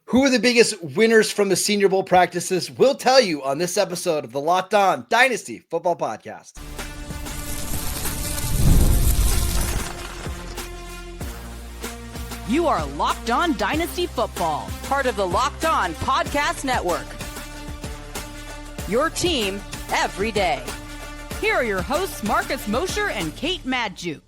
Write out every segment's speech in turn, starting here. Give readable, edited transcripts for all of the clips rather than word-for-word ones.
Who are the biggest winners from the Senior Bowl practices? We'll tell you on this episode of the Locked On Dynasty Football Podcast. You are Locked On Dynasty Football, part of the Locked On Podcast Network. Your team every day. Here are your hosts, Marcus Mosher and Kate Madjuk.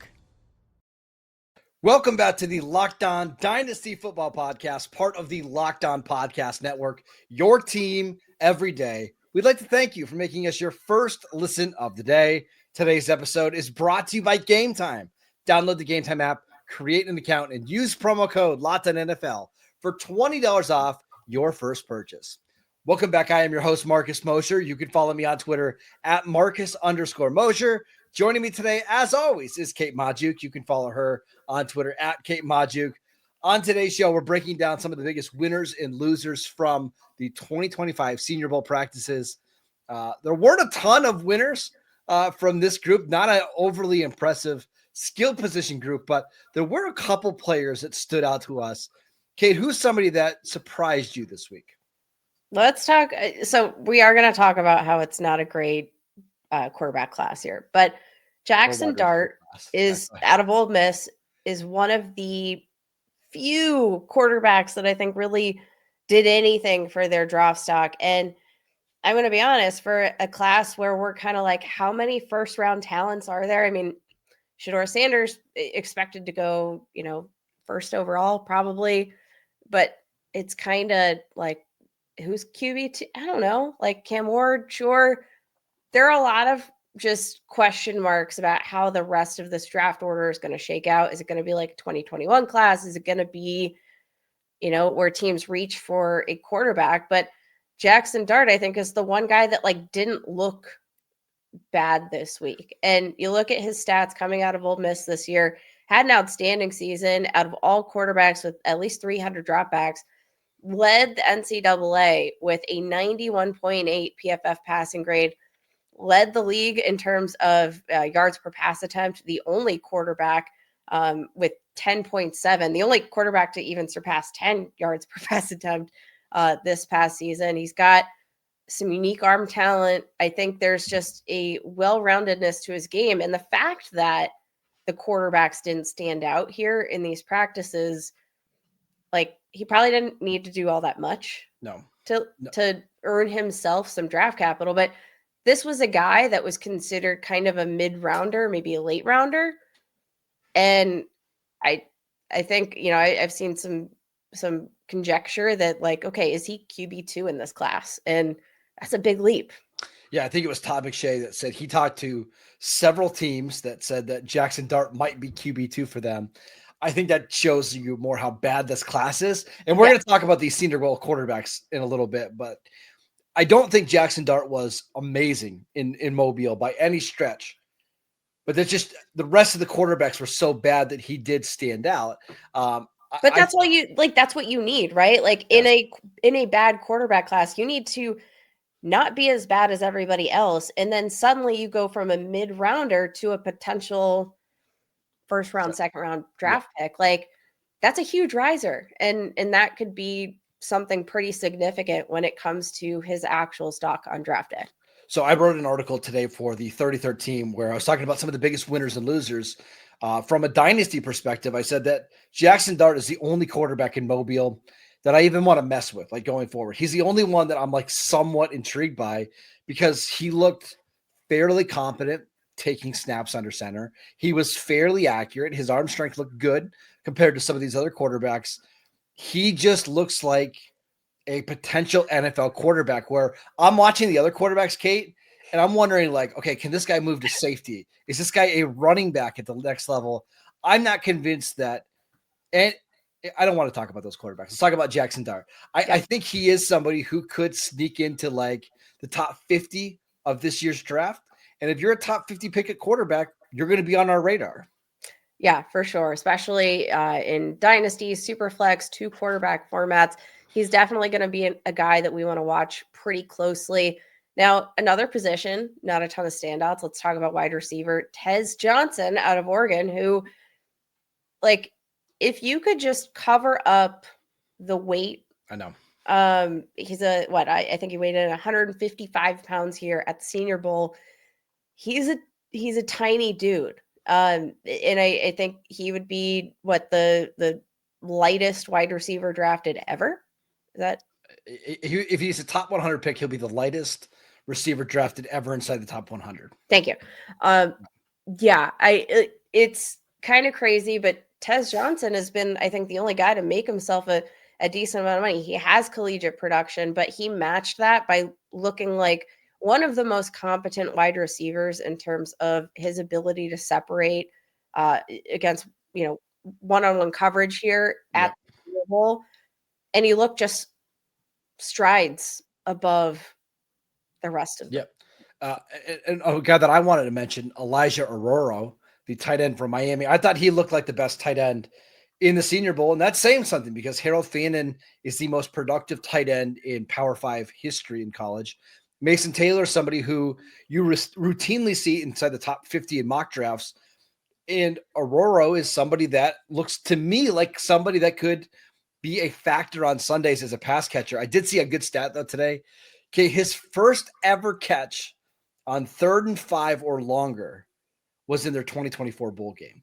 Welcome back to the Locked On Dynasty Football Podcast, part of the Locked On Podcast Network, your team every day. We'd like to thank you for making us your first listen of the day. Today's episode is brought to you by Gametime. Download the Gametime app, create an account, and use promo code LOCKEDONNFL for $20 off your first purchase. Welcome back. I am your host, Marcus Mosher. You can follow me on Twitter at Marcus_Mosher. Joining me today, as always, is Kate Madjuk. You can follow her on Twitter at Kate Madjuk. On today's show, we're breaking down some of the biggest winners and losers from the 2025 Senior Bowl practices. There weren't a ton of winners from this group, not an overly impressive skill position group, but there were a couple players that stood out to us. Kate, who's somebody that surprised you this week? Let's talk. So we are going to talk about how it's not a great quarterback class here, but Jaxson Dart is out of Ole Miss, is one of the few quarterbacks that I think really did anything for their draft stock. And I'm going to be honest, for a class where we're kind of like, how many first round talents are there? I mean, Shedeur Sanders expected to go, first overall probably, but it's kind of like, who's QB2? I don't know, like Cam Ward, sure. There are a lot of just question marks about how the rest of this draft order is going to shake out. Is it going to be like a 2021 class? Is it going to be, where teams reach for a quarterback? But Jaxson Dart, I think, is the one guy that didn't look bad this week. And you look at his stats coming out of Ole Miss this year, had an outstanding season out of all quarterbacks with at least 300 dropbacks, led the NCAA with a 91.8 PFF passing grade, led the league in terms of yards per pass attempt, the only quarterback with 10.7, the only quarterback to even surpass 10 yards per pass attempt this past season. He's got some unique arm talent. I think there's just a well-roundedness to his game. And the fact that the quarterbacks didn't stand out here in these practices, he probably didn't need to do all that much to earn himself some draft capital. But this was a guy that was considered kind of a mid-rounder, maybe a late rounder. And I think, I've seen some conjecture that okay, is he QB2 in this class? And that's a big leap. Yeah, I think it was Todd McShay that said he talked to several teams that said that Jaxson Dart might be QB2 for them. I think that shows you more how bad this class is. And we're going to talk about these Senior Bowl quarterbacks in a little bit, but I don't think Jaxson Dart was amazing in Mobile by any stretch. But that's just the rest of the quarterbacks were so bad that he did stand out. But that's what you need, right? In a bad quarterback class, you need to not be as bad as everybody else. And then suddenly you go from a mid-rounder to a potential first round, second round draft pick. That's a huge riser. And that could be something pretty significant when it comes to his actual stock on draft day. So I wrote an article today for the 33rd team where I was talking about some of the biggest winners and losers. From a dynasty perspective, I said that Jaxson Dart is the only quarterback in Mobile that I even want to mess with, going forward. He's the only one that I'm somewhat intrigued by because he looked fairly competent taking snaps under center. He was fairly accurate. His arm strength looked good compared to some of these other quarterbacks. He just looks like a potential NFL quarterback where I'm watching the other quarterbacks, Kate, and I'm wondering okay, can this guy move to safety? Is this guy a running back at the next level? I'm not convinced that, and I don't want to talk about those quarterbacks. Let's talk about Jaxson Dart. I think he is somebody who could sneak into the top 50 of this year's draft. And if you're a top 50 pick at quarterback, you're going to be on our radar. Yeah, for sure. Especially in Dynasty, Superflex, 2 quarterback formats. He's definitely going to be a guy that we want to watch pretty closely. Now, another position, not a ton of standouts. Let's talk about wide receiver. Tez Johnson out of Oregon, who, if you could just cover up the weight I know. He's I think he weighed in 155 pounds here at the Senior Bowl. He's a tiny dude. And I think he would be the lightest wide receiver drafted ever. Is that if he's a top 100 pick, he'll be the lightest receiver drafted ever inside the top 100. Thank you. Yeah, it's kind of crazy, but Tez Johnson has been, I think, the only guy to make himself a decent amount of money. He has collegiate production, but he matched that by looking like one of the most competent wide receivers in terms of his ability to separate against, one-on-one coverage here at the Bowl. And he looked just strides above the rest of them. And a guy that I wanted to mention, Elijah Arroyo, the tight end from Miami. I thought he looked like the best tight end in the Senior Bowl, and that's saying something because Harold Fannin is the most productive tight end in Power 5 history in college. Mason Taylor, somebody who you routinely see inside the top 50 in mock drafts, and Arroyo is somebody that looks to me like somebody that could be a factor on Sundays as a pass catcher. I did see a good stat though today. Okay, his first ever catch on 3rd and 5 or longer was in their 2024 bowl game.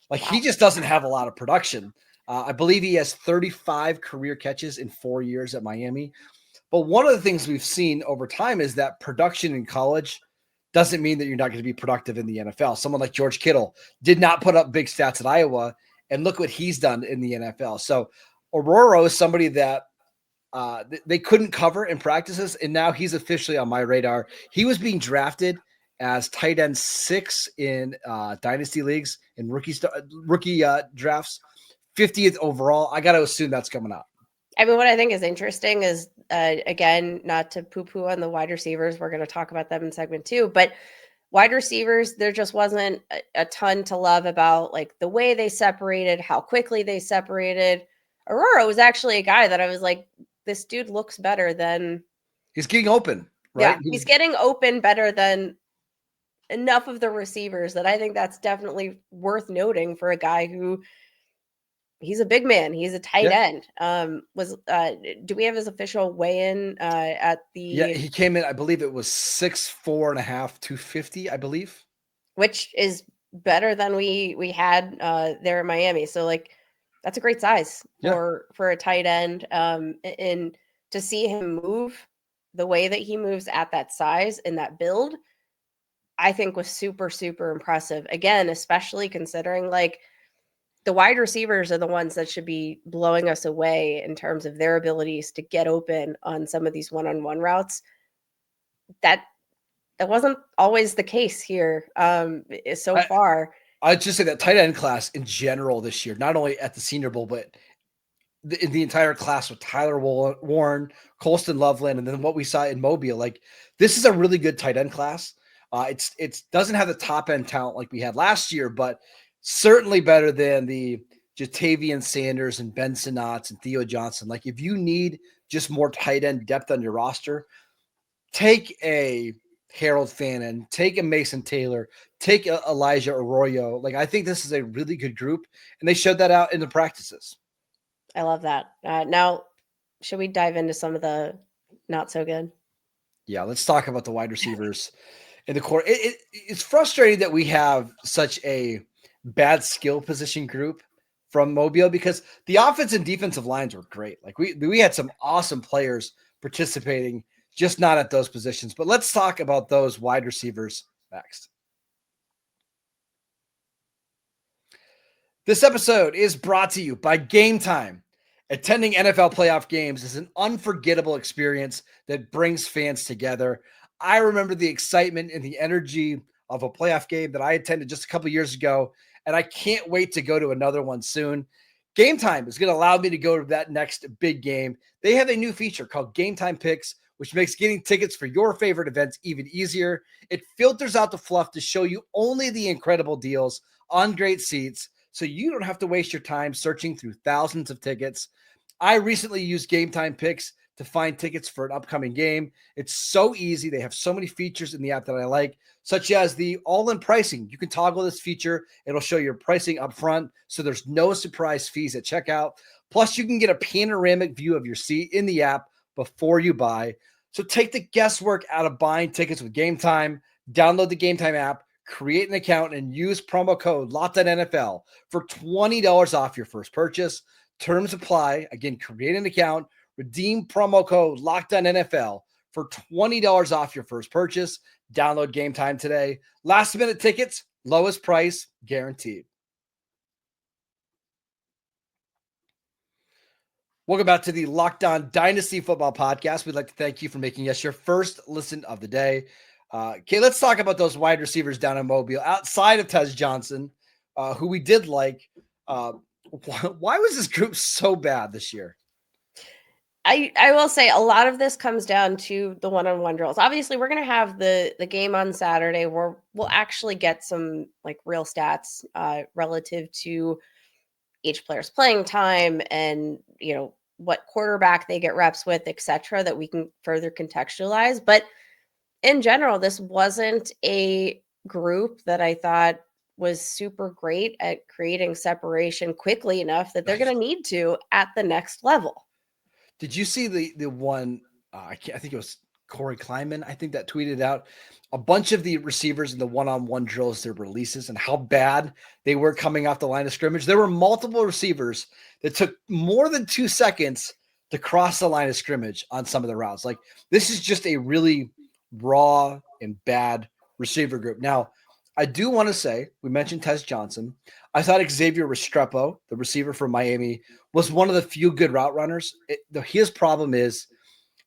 Like, he just doesn't have a lot of production. I believe he has 35 career catches in 4 years at Miami. But one of the things we've seen over time is that production in college doesn't mean that you're not going to be productive in the NFL. Someone like George Kittle did not put up big stats at Iowa, and look what he's done in the NFL. So Arroyo is somebody that they couldn't cover in practices, and now he's officially on my radar. He was being drafted as tight end 6 in Dynasty leagues in rookie drafts, 50th overall. I got to assume that's coming up. I mean, what I think is interesting is, again, not to poo-poo on the wide receivers. We're going to talk about them in segment 2, but wide receivers, there just wasn't a ton to love about, like, the way they separated, how quickly they separated. Aurora was actually a guy that I was like, this dude looks better than... He's getting open, right? Yeah, he's getting open better than enough of the receivers that I think that's definitely worth noting for a guy who... He's a big man. He's a tight end. Do we have his official weigh-in at the... Yeah, he came in, I believe it was 6'4.5", 250, I believe. Which is better than we had there in Miami. So, like, that's a great size for a tight end. And to see him move the way that he moves at that size and that build, I think was super, super impressive. Again, especially considering, like, the wide receivers are the ones that should be blowing us away in terms of their abilities to get open on some of these one-on-one routes. That wasn't always the case here so far. I'd just say that tight end class in general this year, not only at the Senior Bowl, but in the entire class with Tyler Warren, Colston Loveland, and then what we saw in Mobile. Like, this is a really good tight end class. It doesn't have the top end talent like we had last year, but certainly better than the Jatavian Sanders and Ben Sinnotts and Theo Johnson. Like, if you need just more tight end depth on your roster, take a Harold Fannin, take a Mason Taylor, take a Elijah Arroyo. Like, I think this is a really good group, and they showed that out in the practices. I love that. Now, should we dive into some of the not so good? Yeah, let's talk about the wide receivers in the core. It's frustrating that we have such a bad skill position group from Mobile, because the offense and defensive lines were great. Like, we had some awesome players participating, just not at those positions. But let's talk about those wide receivers next. This episode is brought to you by Gametime. Attending NFL playoff games is an unforgettable experience that brings fans together. I remember the excitement and the energy of a playoff game that I attended just a couple of years ago, and I can't wait to go to another one soon. Gametime is going to allow me to go to that next big game. They have a new feature called Gametime Picks, which makes getting tickets for your favorite events even easier. It filters out the fluff to show you only the incredible deals on great seats, so you don't have to waste your time searching through thousands of tickets. I recently used Gametime Picks to find tickets for an upcoming game. It's so easy. They have so many features in the app that I like, such as the all-in pricing. You can toggle this feature. It'll show your pricing up front, so there's no surprise fees at checkout. Plus, you can get a panoramic view of your seat in the app before you buy. So take the guesswork out of buying tickets with Gametime. Download the Gametime app, create an account, and use promo code LOCKEDONNFL for $20 off your first purchase. Terms apply. Again, create an account, redeem promo code LOCKEDONNFL for $20 off your first purchase. Download Gametime today. Last minute tickets, lowest price guaranteed. Welcome back to the Locked On Dynasty Football Podcast. We'd like to thank you for making us your first listen of the day. Okay, let's talk about those wide receivers down in Mobile outside of Tez Johnson, who we did like. Why was this group so bad this year? I will say a lot of this comes down to the one-on-one drills. Obviously, we're going to have the game on Saturday where we'll actually get some like real stats relative to each player's playing time and, you know, what quarterback they get reps with, etc., that we can further contextualize. But in general, this wasn't a group that I thought was super great at creating separation quickly enough that they're going to need to at the next level. Did you see the one? I think it was Corey Kleiman. I think that tweeted out a bunch of the receivers in the one-on-one drills, their releases, and how bad they were coming off the line of scrimmage. There were multiple receivers that took more than 2 seconds to cross the line of scrimmage on some of the routes. Like, this is just a really raw and bad receiver group. Now, I do want to say, we mentioned Tez Johnson. I thought Xavier Restrepo, the receiver from Miami, was one of the few good route runners. His problem is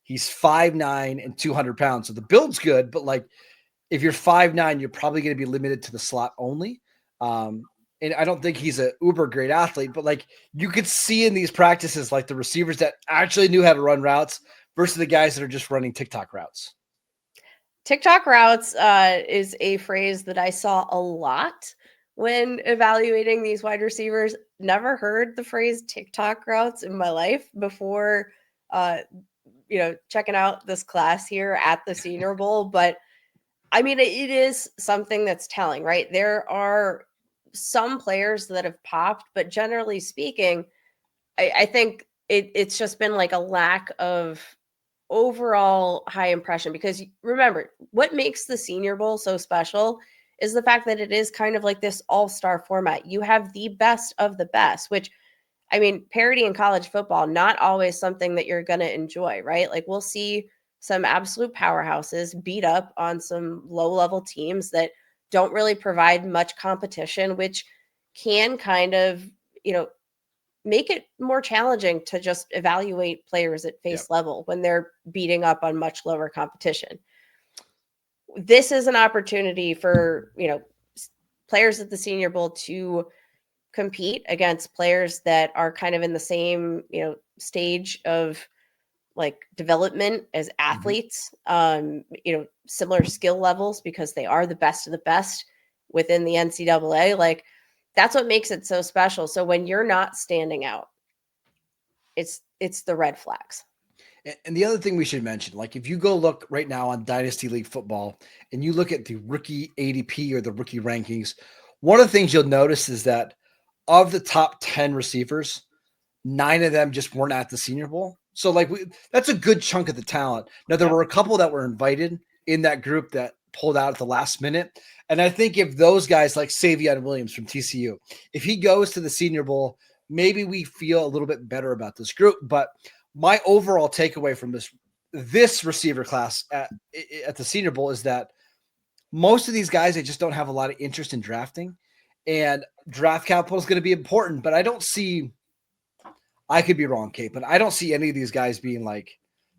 he's 5'9" and 200 pounds. So the build's good, but like, if you're 5'9", you're probably going to be limited to the slot only. And I don't think he's an uber great athlete, but like, you could see in these practices, like the receivers that actually knew how to run routes versus the guys that are just running TikTok routes. TikTok routes is a phrase that I saw a lot when evaluating these wide receivers. Never heard the phrase TikTok routes in my life before, checking out this class here at the Senior Bowl. But I mean, it is something that's telling, right? There are some players that have popped, but generally speaking, I think it's just been like a lack of overall high impression, because remember, what makes the Senior Bowl so special is the fact that it is kind of like this all-star format. You have the best of the best, which, I mean, parity in college football, not always something that you're going to enjoy, right? Like, we'll see some absolute powerhouses beat up on some low-level teams that don't really provide much competition, which can kind of, make it more challenging to just evaluate players at face level when they're beating up on much lower competition. This is an opportunity for, players at the Senior Bowl to compete against players that are kind of in the same, stage of like development as athletes, similar skill levels, because they are the best of the best within the NCAA. Like, that's what makes it so special. So when you're not standing out, it's the red flags. And the other thing we should mention, like, if you go look right now on Dynasty League football and you look at the rookie ADP or the rookie rankings, one of the things you'll notice is that of the top 10 receivers, 9 of them just weren't at the Senior Bowl. So like, that's a good chunk of the talent. Now, there were a couple that were invited in that group that pulled out at the last minute. And I think if those guys like Savion Williams from TCU, if he goes to the Senior Bowl, maybe we feel a little bit better about this group. But my overall takeaway from this receiver class at the Senior Bowl is that most of these guys, they just don't have a lot of interest in drafting, and draft capital is going to be important. But I don't see, I could be wrong, Kate, but I don't see any of these guys being like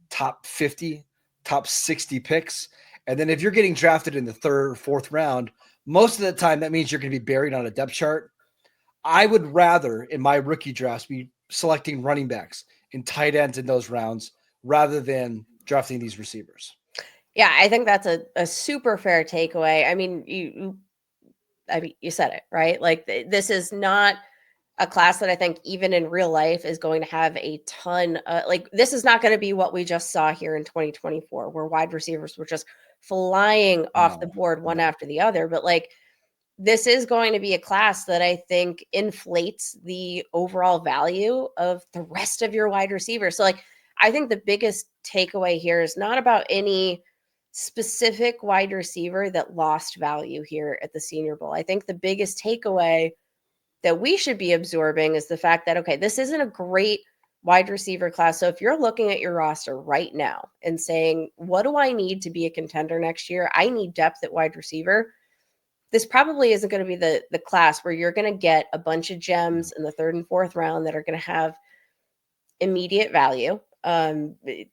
top 50, top 60 picks. And then if you're getting drafted in the 3rd or 4th round, most of the time that means you're going to be buried on a depth chart. I would rather, in my rookie drafts, be selecting running backs and tight ends in those rounds rather than drafting these receivers. Yeah, I think that's a super fair takeaway. I mean, you said it, right? Like, this is not a class that I think even in real life is going to have a ton like, this is not going to be what we just saw here in 2024, where wide receivers were just flying off the board one after the other. But like, this is going to be a class that I think inflates the overall value of the rest of your wide receivers. So like, I think the biggest takeaway here is not about any specific wide receiver that lost value here at the Senior Bowl. I think the biggest takeaway that we should be absorbing is the fact that, okay, this isn't a great wide receiver class. So if you're looking at your roster right now and saying, what do I need to be a contender next year? I need depth at wide receiver. This probably isn't going to be the class where you're going to get a bunch of gems in the 3rd and 4th round that are going to have immediate value.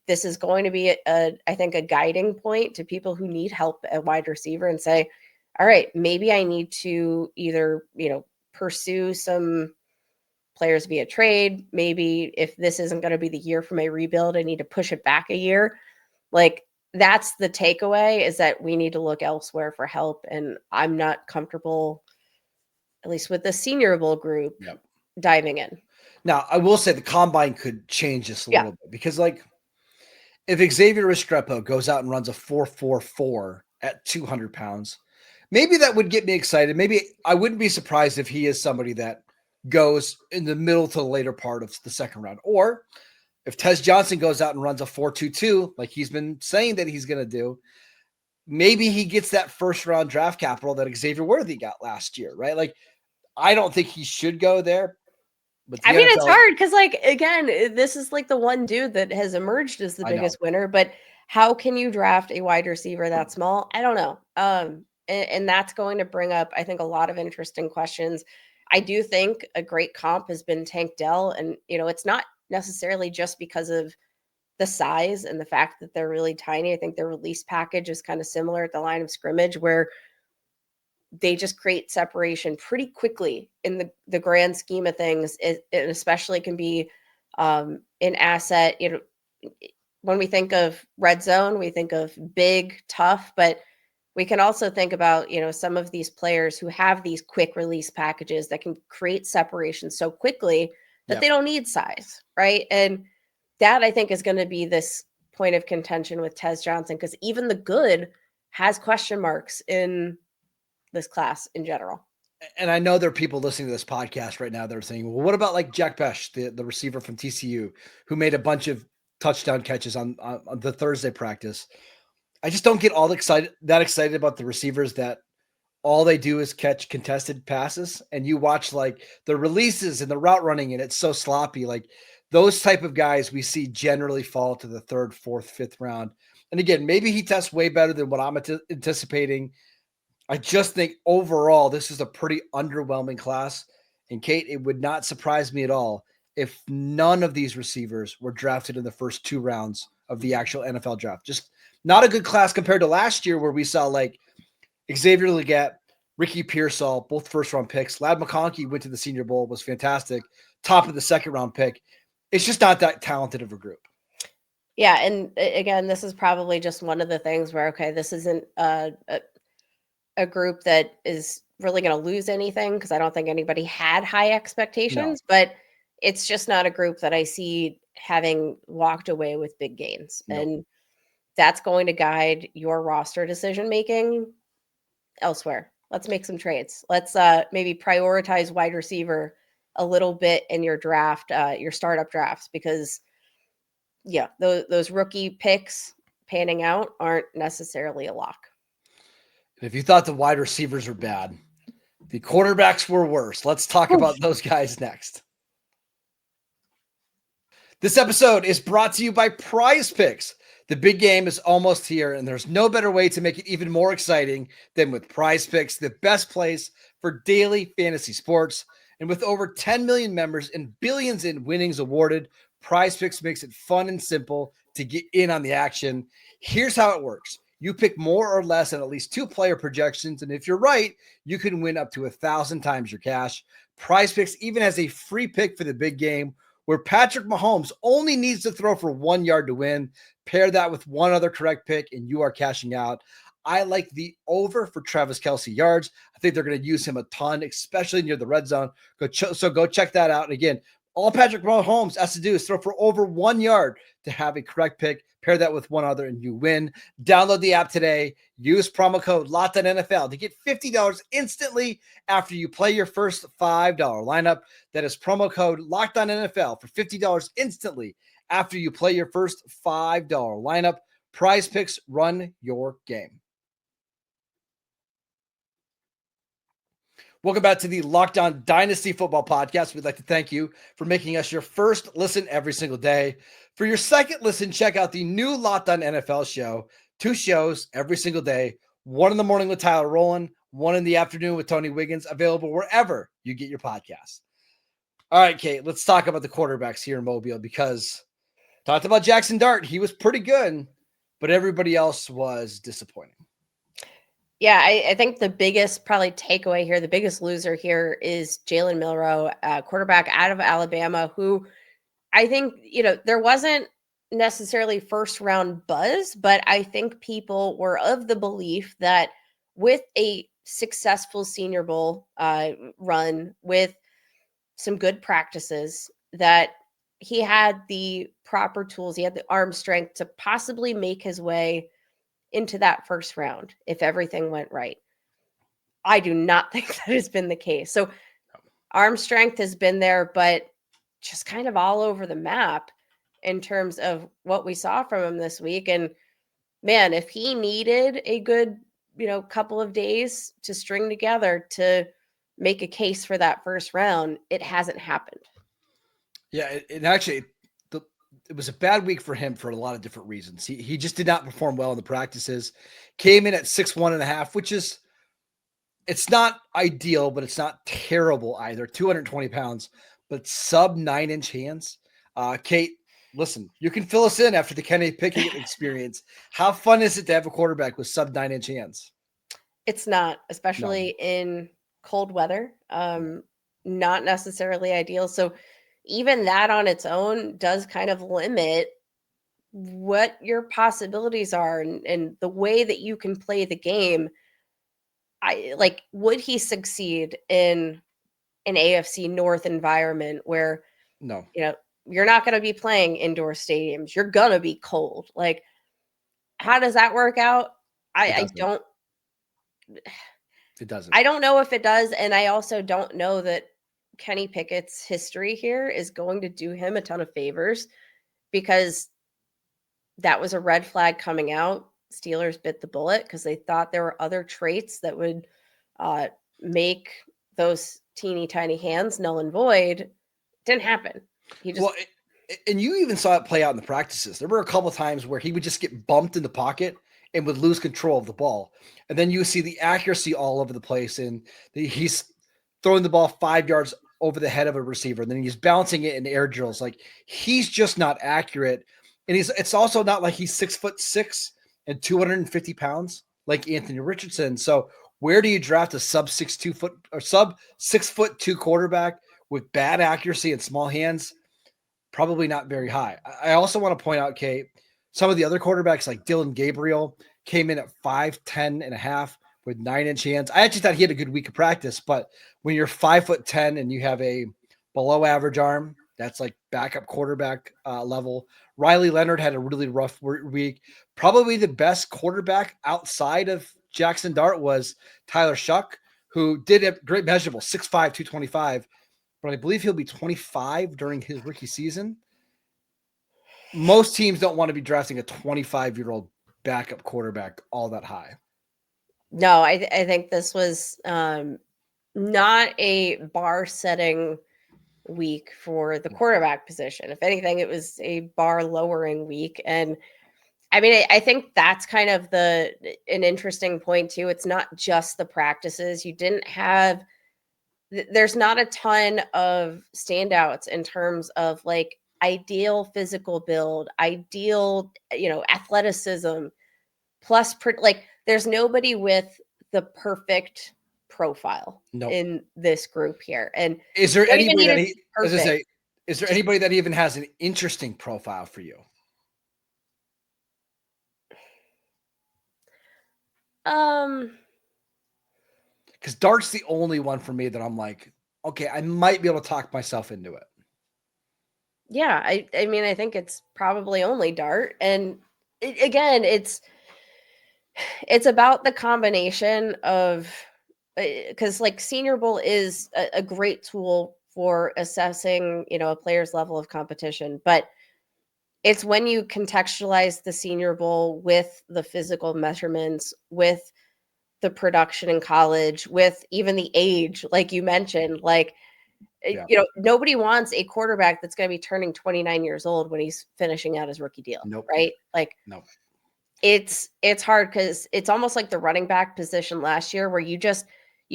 This is going to be, I think, a guiding point to people who need help at wide receiver and say, all right, maybe I need to either, pursue some players via trade. Maybe if this isn't going to be the year for my rebuild, I need to push it back a year. Like, that's the takeaway, is that we need to look elsewhere for help. And I'm not comfortable, at least with the Senior Bowl group, diving in. Now, I will say the combine could change this a little bit, because like if Xavier Restrepo goes out and runs a 4.44 at 200 pounds, maybe that would get me excited. Maybe I wouldn't be surprised if he is somebody that goes in the middle to the later part of the 2nd round. Or if Tez Johnson goes out and runs a 4.22, like he's been saying that he's going to do, maybe he gets that 1st round draft capital that Xavier Worthy got last year, right? Like, I don't think he should go there. But I mean, it's hard because, like, again, this is like the one dude that has emerged as the biggest winner. But how can you draft a wide receiver that small? I don't know. And that's going to bring up, I think, a lot of interesting questions. I do think a great comp has been Tank Dell. And, it's not necessarily just because of the size and the fact that they're really tiny. I think their release package is kind of similar at the line of scrimmage, where they just create separation pretty quickly in the grand scheme of things. It especially can be an asset. When we think of red zone, we think of big, tough, but we can also think about, some of these players who have these quick release packages that can create separation so quickly that they don't need size, right? And that, I think, is going to be this point of contention with Tez Johnson, because even the good has question marks in this class in general. And I know there are people listening to this podcast right now that are saying, well, what about like Jack Besh, the receiver from TCU, who made a bunch of touchdown catches on the Thursday practice? I just don't get that excited about the receivers that all they do is catch contested passes, and you watch like the releases and the route running, and it's so sloppy. Like, those type of guys we see generally fall to the 3rd, 4th, 5th round. And again, maybe he tests way better than what I'm anticipating. I just think overall, this is a pretty underwhelming class. And Kate, it would not surprise me at all if none of these receivers were drafted in the first 2 rounds of the actual NFL draft. Just not a good class compared to last year, where we saw like Xavier Legette, Ricky Pearsall, both 1st round picks. Ladd McConkey went to the Senior Bowl, was fantastic. Top of the 2nd round pick. It's just not that talented of a group. Yeah. And again, this is probably just one of the things where, okay, this isn't a group that is really going to lose anything, because I don't think anybody had high expectations, but it's just not a group that I see having walked away with big gains. And that's going to guide your roster decision-making elsewhere. Let's make some trades. Let's maybe prioritize wide receiver a little bit in your draft, your startup drafts, because those rookie picks panning out aren't necessarily a lock. If you thought the wide receivers were bad, the quarterbacks were worse. Let's talk about those guys next. This episode is brought to you by PrizePicks. The big game is almost here, and there's no better way to make it even more exciting than with PrizePicks, the best place for daily fantasy sports. And with over 10 million members and billions in winnings awarded, PrizePicks makes it fun and simple to get in on the action. Here's how it works. You pick more or less on at least 2 player projections, and if you're right, you can win up to 1,000 times your cash. PrizePicks even has a free pick for the big game, where Patrick Mahomes only needs to throw for 1 yard to win. Pair that with one other correct pick, and you are cashing out. I like the over for Travis Kelce yards. I think they're going to use him a ton, especially near the red zone. So go check that out. And again, all Patrick Mahomes has to do is throw for over 1 yard to have a correct pick. Pair that with one other and you win. Download the app today. Use promo code LOCKEDONNFL to get $50 instantly after you play your first $5 lineup. That is promo code LOCKEDONNFL for $50 instantly after you play your first $5 lineup. PrizePicks, run your game. Welcome back to the Locked On Dynasty Football Podcast. We'd like to thank you for making us your first listen every single day. For your second listen, check out the new Locked On NFL show. 2 shows every single day. 1 in the morning with Tyler Rowland, 1 in the afternoon with Tony Wiggins, available wherever you get your podcasts. All right, Kate, let's talk about the quarterbacks here in Mobile, because talked about Jaxson Dart. He was pretty good, but everybody else was disappointing. Yeah, I think the biggest probably takeaway here, the biggest loser here is Jalen Miroe, quarterback out of Alabama, who I think, there wasn't necessarily first round buzz, but I think people were of the belief that with a successful Senior Bowl run, with some good practices, that he had the proper tools, he had the arm strength to possibly make his way into that first round if everything went right. I do not think that has been the case. So arm strength has been there, but just kind of all over the map in terms of what we saw from him this week. And man, if he needed a good, couple of days to string together to make a case for that first round, it hasn't happened. Yeah, it actually, it was a bad week for him for a lot of different reasons. He just did not perform well in the practices. Came in at 6'1.5", which is, it's not ideal, but it's not terrible either. 220 pounds, but sub 9-inch hands. Kate, listen, you can fill us in after the Kenny Pickett experience. How fun is it to have a quarterback with sub 9-inch hands? It's not, especially in cold weather. Not necessarily ideal. So even that on its own does kind of limit what your possibilities are and the way that you can play the game. Would he succeed in an AFC North environment where, no, you're not going to be playing indoor stadiums. You're going to be cold. How does that work out? I don't. It doesn't. I don't know if it does. And I also don't know that Kenny Pickett's history here is going to do him a ton of favors, because that was a red flag coming out. Steelers bit the bullet because they thought there were other traits that would make those teeny tiny hands null and void. Didn't happen. And you even saw it play out in the practices. There were a couple of times where he would just get bumped in the pocket and would lose control of the ball. And then you see the accuracy all over the place. And he's throwing the ball 5 yards over the head of a receiver. And then he's bouncing it in air drills. He's just not accurate. And it's also not like he's 6'6" and 250 pounds like Anthony Richardson. So where do you draft a sub 6'2" quarterback with bad accuracy and small hands? Probably not very high. I also want to point out, Kate, some of the other quarterbacks like Dylan Gabriel came in at 5'10.5" with 9-inch hands. I actually thought he had a good week of practice, but when you're 5'10" and you have a below average arm, that's like backup quarterback level. Riley Leonard had a really rough week. Probably the best quarterback outside of Jaxson Dart was Tyler Shuck, who did a great measurable, 6'5", 225, but I believe he'll be 25 during his rookie season. Most teams don't want to be drafting a 25-year-old backup quarterback all that high. No, I think this was not a bar-setting week for the quarterback position. If anything, it was a bar-lowering week. And I mean, I think that's kind of an interesting point too. It's not just the practices. There's not a ton of standouts in terms of ideal physical build, ideal, athleticism, plus there's nobody with the perfect profile in this group here. And is there anybody that even has an interesting profile for you? Because Dart's the only one for me that I'm like, okay, I might be able to talk myself into it. Yeah, I mean, I think it's probably only Dart. And again, it's about the combination of, because like Senior Bowl is a great tool for assessing, a player's level of competition, but it's when you contextualize the Senior Bowl with the physical measurements, with the production in college, with even the age, like you mentioned, like, nobody wants a quarterback that's going to be turning 29 years old when he's finishing out his rookie deal. Nope. Right? Like, nope. It's hard because it's almost like the running back position last year where you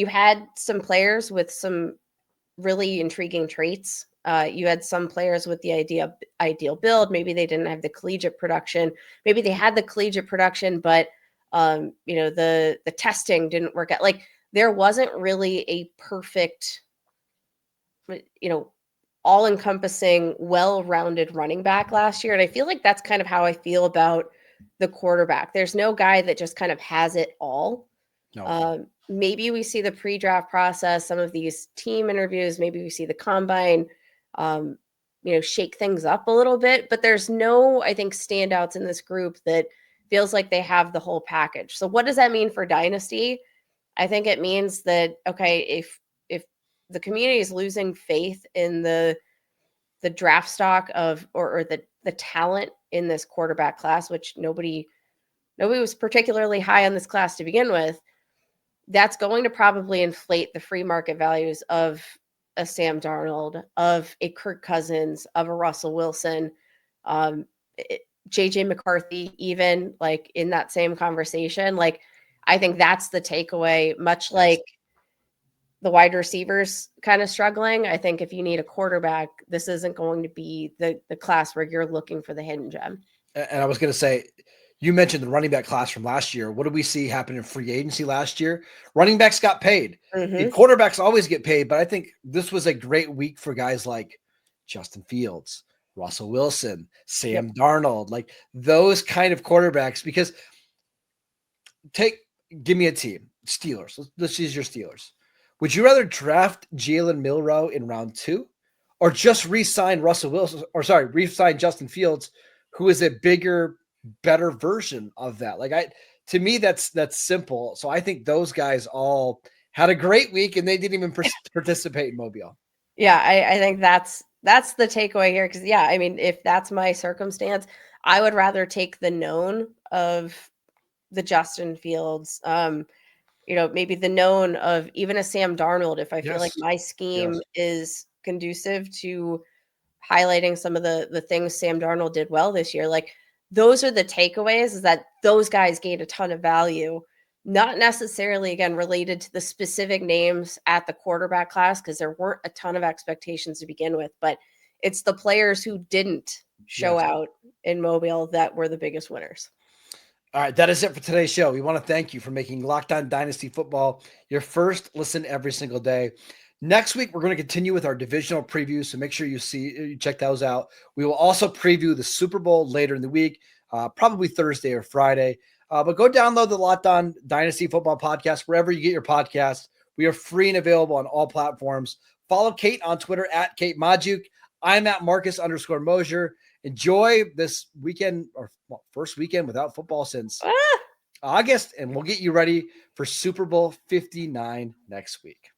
had some players with some really intriguing traits. You had some players with the ideal build. Maybe they didn't have the collegiate production. Maybe they had the collegiate production, but the testing didn't work out. Like, there wasn't really a perfect, all-encompassing, well-rounded running back last year. And I feel like that's kind of how I feel about the quarterback. There's no guy that just kind of has it all. No. Maybe we see the pre-draft process, some of these team interviews, maybe we see the combine, shake things up a little bit, but there's no, I think, standouts in this group that feels like they have the whole package. So what does that mean for Dynasty? I think it means that, okay, if the community is losing faith in the draft stock of, or the talent in this quarterback class, which nobody was particularly high on this class to begin with, that's going to probably inflate the free market values of a Sam Darnold, of a Kirk Cousins, of a Russell Wilson, JJ McCarthy, even, like, in that same conversation. Like, I think that's the takeaway, much like the wide receivers kind of struggling. I think if you need a quarterback, this isn't going to be the class where you're looking for the hidden gem. And I was going to say, you mentioned the running back class from last year. What did we see happen in free agency last year? Running backs got paid. Mm-hmm. Quarterbacks always get paid, but I think this was a great week for guys like Justin Fields, Russell Wilson, Sam Darnold, like those kind of quarterbacks. Because give me a team, Steelers. Let's use your Steelers. Would you rather draft Jalen Miroe in round 2 or just re-sign re-sign Justin Fields, who is a bigger, better version of that? Like, to me, that's simple. So I think those guys all had a great week and they didn't even participate in Mobile. Yeah, I think that's the takeaway here. Because, I mean, if that's my circumstance, I would rather take the known of the Justin Fields, maybe the known of even a Sam Darnold, if I feel like my scheme is conducive to highlighting some of the things Sam Darnold did well this year. Like, those are the takeaways, is that those guys gained a ton of value, not necessarily, again, related to the specific names at the quarterback class, because there weren't a ton of expectations to begin with, but it's the players who didn't show out in Mobile that were the biggest winners. All right, that is it for today's show. We want to thank you for making Locked On Dynasty Football your first listen every single day. Next week, we're going to continue with our divisional previews, so make sure you check those out. We will also preview the Super Bowl later in the week, probably Thursday or Friday. But go download the Locked On Dynasty Football podcast wherever you get your podcasts. We are free and available on all platforms. Follow Kate on Twitter at Kate Majuk. I'm at Marcus_Mosier. Enjoy this weekend, or first weekend without football since August, and we'll get you ready for Super Bowl 59 next week.